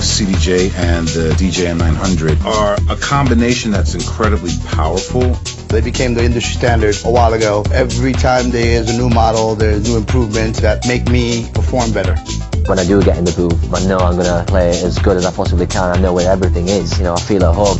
CDJ and the DJ 900 are a combination that's incredibly powerful. They became the industry standard a while ago. Every time there is a new model, there's new improvements that make me perform better. When I do get in the booth, I know I'm going to play as good as I possibly can. I know where everything is. You know, I feel at home.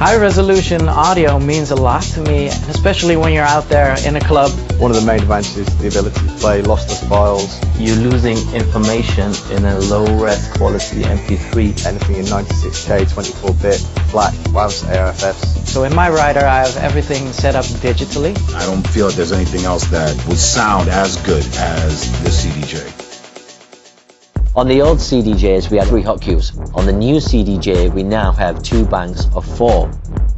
High-resolution audio means a lot to me, especially when you're out there in a club. One of the main advantages is the ability to play lossless files. You're losing information in a low-res quality MP3. Anything in 96K, 24-bit, flat, wireless ARFFs. So in my rider, I have everything set up digitally. I don't feel like there's anything else that would sound as good as the CDJ. On the old CDJs, we had 3 hot cues. On the new CDJ, we now have 2 banks of 4.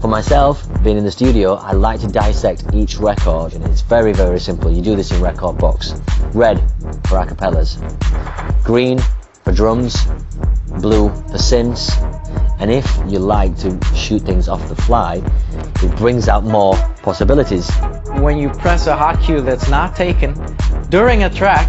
For myself, being in the studio, I like to dissect each record, and it's very, very simple. You do this in Record Box. Red for acapellas, green for drums, blue for synths, and if you like to shoot things off the fly, it brings out more possibilities. When you press a hot cue that's not taken during a track,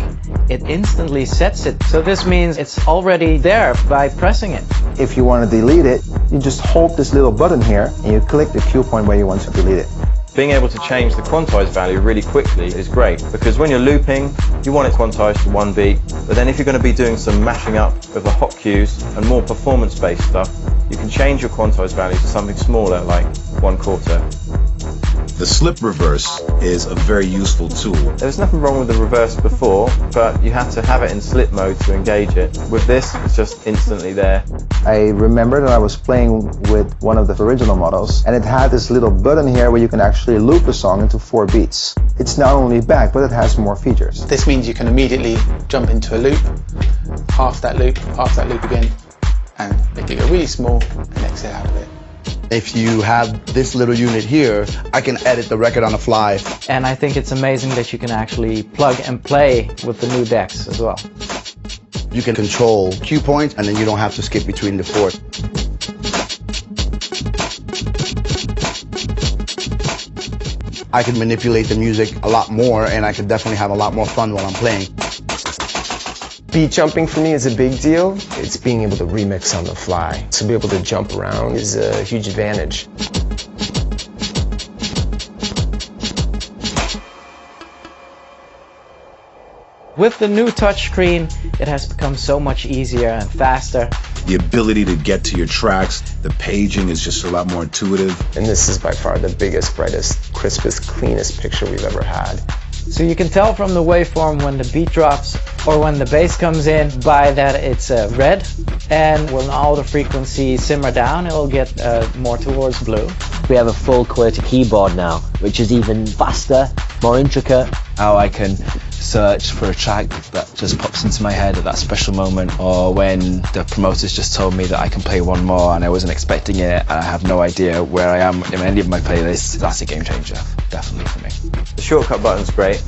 it instantly sets it. So this means it's already there by pressing it. If you want to delete it, you just hold this little button here and you click the cue point where you want to delete it. Being able to change the quantized value really quickly is great, because when you're looping, you want it quantized to 1 beat, but then if you're going to be doing some mashing up of the hot cues and more performance-based stuff, you can change your quantized value to something smaller, like 1/4. The slip reverse is a very useful tool. There was nothing wrong with the reverse before, but you had to have it in slip mode to engage it. With this, it's just instantly there. I remember that I was playing with one of the original models, and it had this little button here where you can actually loop a song into 4 beats. It's not only back, but it has more features. This means you can immediately jump into a loop, half that loop again, and make it go really small and exit out of it. If you have this little unit here, I can edit the record on the fly. And I think it's amazing that you can actually plug and play with the new decks as well. You can control cue points, and then you don't have to skip between the 4. I can manipulate the music a lot more, and I can definitely have a lot more fun while I'm playing. Beat jumping for me is a big deal. It's being able to remix on the fly. To be able to jump around is a huge advantage. With the new touchscreen, it has become so much easier and faster. The ability to get to your tracks, the paging is just a lot more intuitive. And this is by far the biggest, brightest, crispest, cleanest picture we've ever had. So you can tell from the waveform when the beat drops or when the bass comes in by that it's red, and when all the frequencies simmer down, it will get more towards blue. We have a full QWERTY keyboard now, which is even faster, more intricate. How I can search for a track that just pops into my head at that special moment, or when the promoters just told me that I can play one more and I wasn't expecting it and I have no idea where I am in any of my playlists. That's a game changer, definitely for me. The shortcut button's great.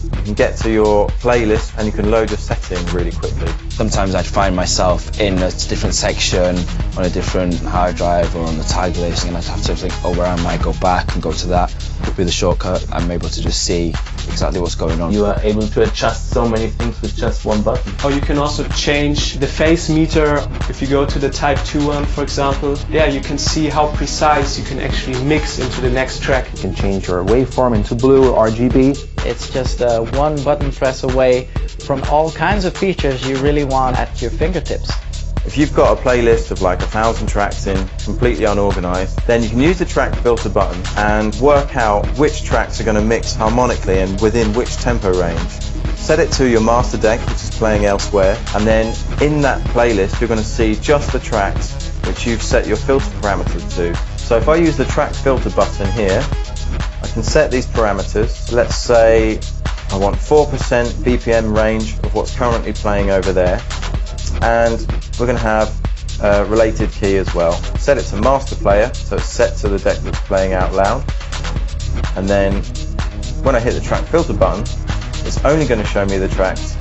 You can get to your playlist and you can load your setting really quickly. Sometimes I'd find myself in a different section on a different hard drive or on the tag list, and I'd have to think, oh, where am I? Go back and go to that. With the shortcut, I'm able to just see exactly what's going on. You are able to adjust so many things with just one button. Oh, you can also change the phase meter. If you go to the Type 2 one, for example, yeah, you can see how precise you can actually mix into the next track. You can change your waveform into blue or RGB. It's just one button press away from all kinds of features you really want at your fingertips. If you've got a playlist of like 1,000 tracks in, completely unorganized, then you can use the track filter button and work out which tracks are going to mix harmonically and within which tempo range. Set it to your master deck, which is playing elsewhere, and then in that playlist you're going to see just the tracks which you've set your filter parameters to. So if I use the track filter button here, I can set these parameters. Let's say I want 4% BPM range of what's currently playing over there, and we're going to have a related key as well. Set it to master player, so it's set to the deck that's playing out loud, and then when I hit the track filter button, it's only going to show me the tracks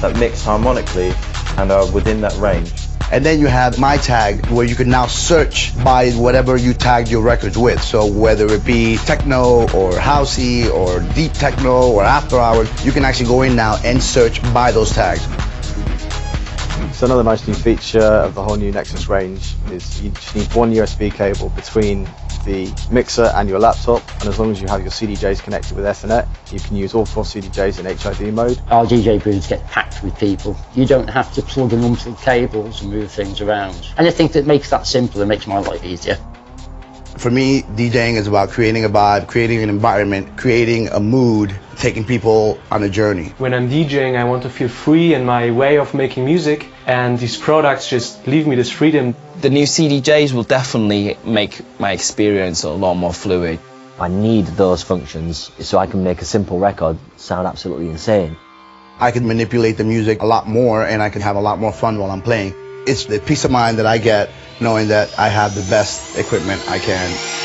that mix harmonically and are within that range. And then you have my tag, where you can now search by whatever you tagged your records with. So whether it be techno or housey or deep techno or after hours, you can actually go in now and search by those tags. So another nice new feature of the whole new Nexus range is you just need one USB cable between the mixer and your laptop, and as long as you have your CDJs connected with Ethernet, you can use all 4 CDJs in HID mode. Our DJ booths get packed with people. You don't have to plug and unplug cables and move things around. And I think that makes that simpler and makes my life easier. For me, DJing is about creating a vibe, creating an environment, creating a mood, taking people on a journey. When I'm DJing, I want to feel free in my way of making music, and these products just leave me this freedom. The new CDJs will definitely make my experience a lot more fluid. I need those functions so I can make a simple record sound absolutely insane. I can manipulate the music a lot more, and I can have a lot more fun while I'm playing. It's the peace of mind that I get knowing that I have the best equipment I can.